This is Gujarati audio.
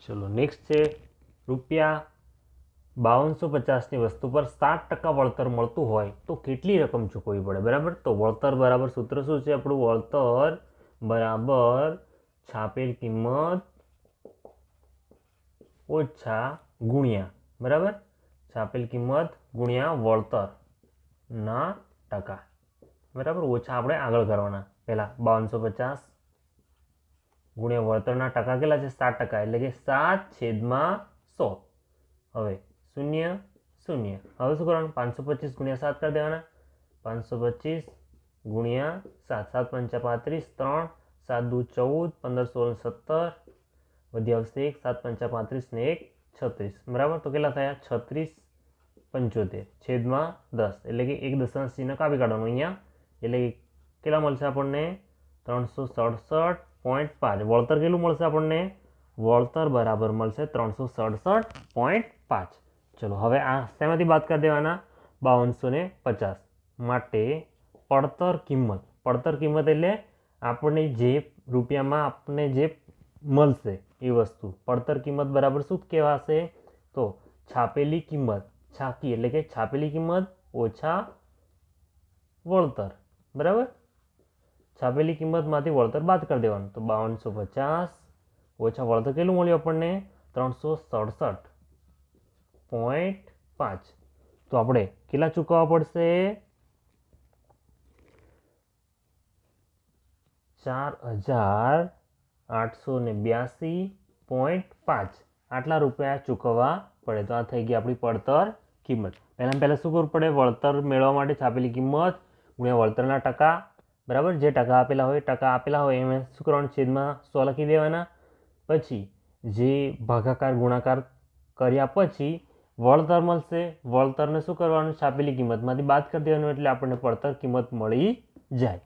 ચલો નેક્સ્ટ છે ₹5250ની વસ્તુ પર 7% વળતર મળતું હોય તો કેટલી રકમ ચૂકવવી પડે, બરાબર. તો વળતર બરાબર સૂત્ર શું છે આપણું? વળતર બરાબર છાપેલ કિંમત ઓછા ગુણ્યા, બરાબર, છાપેલ કિંમત ગુણ્યા વળતરના ટકા, બરાબર. ઓછા આપણે આગળ કરવાના પહેલા 5250 ગુણ્યા વળતરના ટકા કેટલા છે? 7%, એટલે કે 7/100. હવે 0 0. હવે શું કરવાનું? 525 ગુણ્યા 7 કરી દેવાના. 525 ગુણ્યા 7, 7 5 35, 3 7 2 14, 15 16 17, વધી આવશે 1, 7 5 35 ને 1 36, બરાબર. તો કેટલા થયા? 36/75 છેદમાં 10, એટલે કે 1 દશાંશ ચિહ્ન કાપી કાઢવાનું અહીંયા, એટલે કેટલા મળશે આપણને? 367.5. વળતર કેટલું મળશે આપણને? વળતર બરાબર મળશે 367.5. ચલો હવે આ શેમાંથી બાદ કરી દેવાના? 5250 માટે પડતર કિંમત. પડતર કિંમત એટલે આપણને જે રૂપિયામાં આપણને જે મળશે એ વસ્તુ. પડતર કિંમત બરાબર શું કહેવાશે? તો છાપેલી કિંમત, છાકી એટલે કે છાપેલી કિંમત ઓછા વળતર, બરાબર. છાપેલી કિંમતમાંથી વળતર બાદ કરી દેવાનું. તો 5250 ઓછા વળતર કેટલું મળ્યું આપણને? 367.5. તો આપણે કેટલા ચૂકવવા પડશે? 4882.5. આટલા રૂપિયા ચૂકવવા પડે. તો આ થઈ ગઈ આપણી પડતર કિંમત. પહેલાં શું કરવું પડે? વળતર મેળવવા માટે છાપેલી કિંમત ગુણ્યા વળતરના ટકા, બરાબર. જે ટકા આપેલા હોય એમાં શું કરવાનું? છેદમાં 100 લખી દેવાના. પછી જે ભાગાકાર ગુણાકાર કર્યા પછી વળતર મળશે. વળતરને શું કરવાનું? છાપેલી કિંમતમાંથી બાદ કરી દેવાનું, એટલે આપણને પડતર કિંમત મળી જાય.